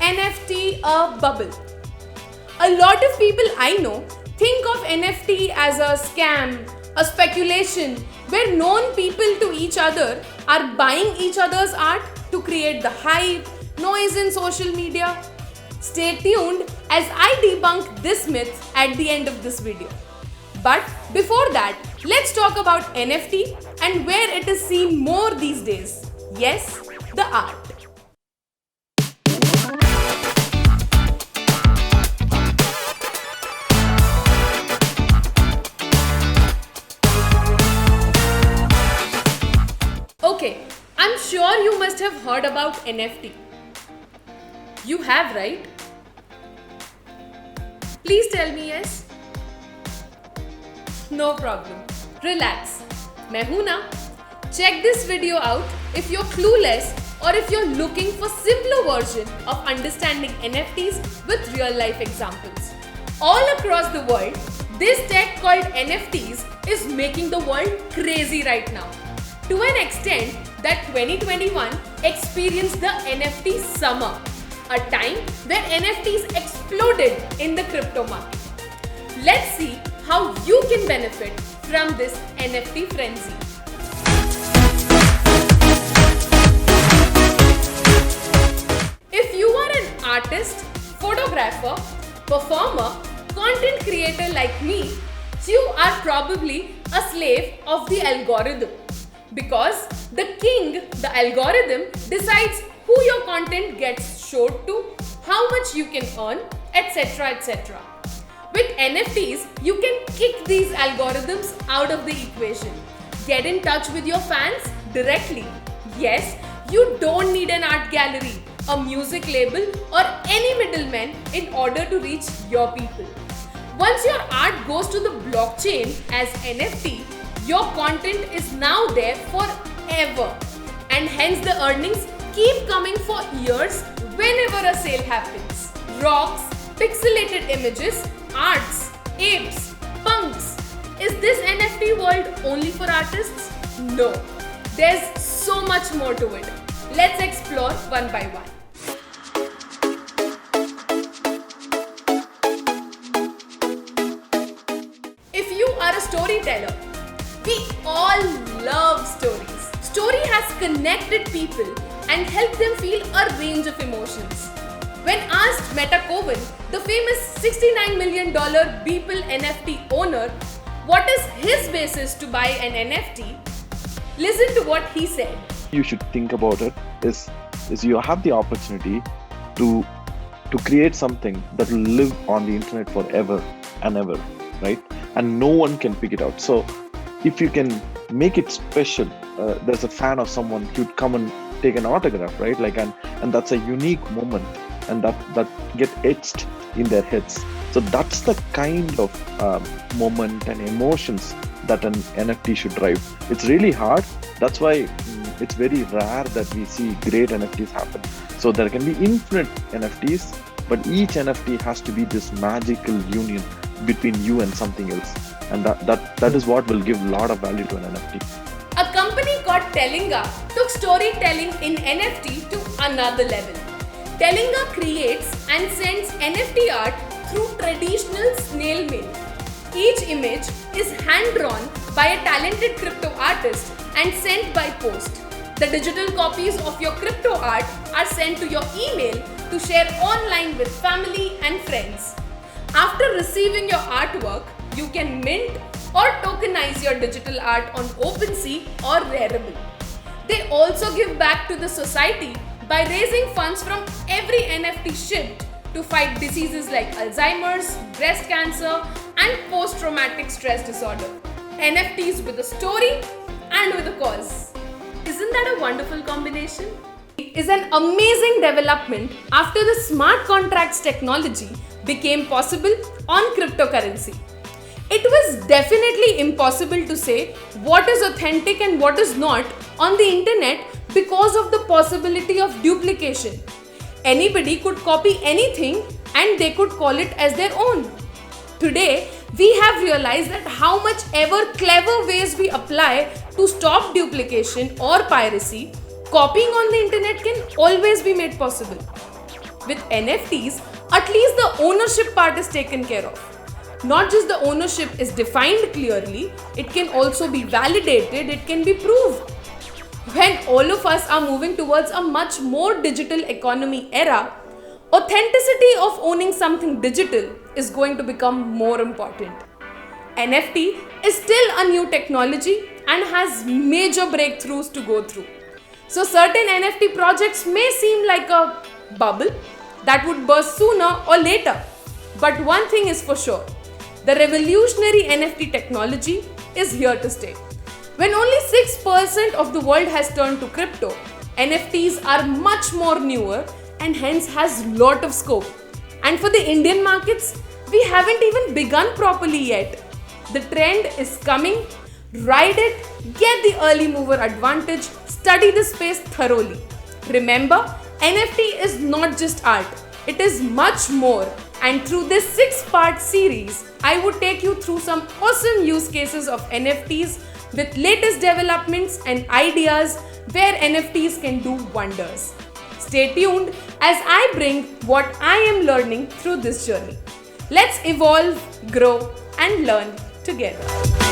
NFT a bubble? A lot of people I know think of NFT as a scam, a speculation where known people to each other are buying each other's art to create the hype, noise in social media. Stay tuned as I debunk this myth at the end of this video. But before that, let's talk about NFT and where it is seen more these days. Yes, the art. Okay, I'm sure you must have heard about NFT. You have, right? Please tell me yes. No problem. Relax. मैं हूं ना? Check this video out if you're clueless or if you're looking for simpler version of understanding NFTs with real life examples. All across the world, this tech called NFTs is making the world crazy right now. To an extent that 2021 experienced the NFT summer, a time where NFTs exploded in the crypto market. Let's see how you can benefit from this NFT frenzy. If you are an artist, photographer, performer, content creator like me, you are probably a slave of the algorithm. Because the king, the algorithm, decides who your content gets showed to, how much you can earn, etc. etc. With NFTs, you can kick these algorithms out of the equation. Get in touch with your fans directly. Yes, you don't need an art gallery, a music label, or any middleman in order to reach your people. Once your art goes to the blockchain as NFT, your content is now there forever, and hence the earnings keep coming for years whenever a sale happens. Rocks, pixelated images, arts, apes, punks. Is this NFT world only for artists? No. There's so much more to it. Let's explore one by one. If you are a storyteller, we all love stories. Story has connected people and helped them feel a range of emotions. When asked Meta Kovan, the famous $69 million Beeple NFT owner, what is his basis to buy an NFT, listen to what he said. You should think about it is you have the opportunity to create something that will live on the internet forever and ever, right? And no one can pick it out. So if you can make it special, there's a fan of someone who'd come and take an autograph, right? And that's a unique moment, and that get etched in their heads. So that's the kind of moment and emotions that an NFT should drive. It's really hard. That's why it's very rare that we see great NFTs happen. So there can be infinite NFTs, but each NFT has to be this magical union between you and something else. And that is what will give a lot of value to an NFT. A company called Tellinga took storytelling in NFT to another level. Tellinga creates and sends NFT art through traditional snail mail. Each image is hand-drawn by a talented crypto artist and sent by post. The digital copies of your crypto art are sent to your email to share online with family and friends. After receiving your artwork, you can mint or tokenize your digital art on OpenSea or Rarible. They also give back to the society by raising funds from every NFT shipped to fight diseases like Alzheimer's, breast cancer, and post-traumatic stress disorder. NFTs with a story and with a cause. Isn't that a wonderful combination? Is an amazing development after the smart contracts technology became possible on cryptocurrency. It was definitely impossible to say what is authentic and what is not on the internet because of the possibility of duplication. Anybody could copy anything and they could call it as their own. Today, we have realized that how much ever clever ways we apply to stop duplication or piracy, copying on the internet can always be made possible. with NFTs, at least the ownership part is taken care of. Not just the ownership is defined clearly, it can also be validated, it can be proved. When all of us are moving towards a much more digital economy era, authenticity of owning something digital is going to become more important. NFT is still a new technology and has major breakthroughs to go through. So certain NFT projects may seem like a bubble that would burst sooner or later. But one thing is for sure, the revolutionary NFT technology is here to stay. When only 6% of the world has turned to crypto, NFTs are much more newer and hence has lot of scope. And for the Indian markets, we haven't even begun properly yet. The trend is coming. Ride it, get the early mover advantage, study the space thoroughly. Remember, NFT is not just art, it is much more. And through this 6-part series, I would take you through some awesome use cases of NFTs with latest developments and ideas where NFTs can do wonders. Stay tuned as I bring what I am learning through this journey. Let's evolve, grow, and learn together.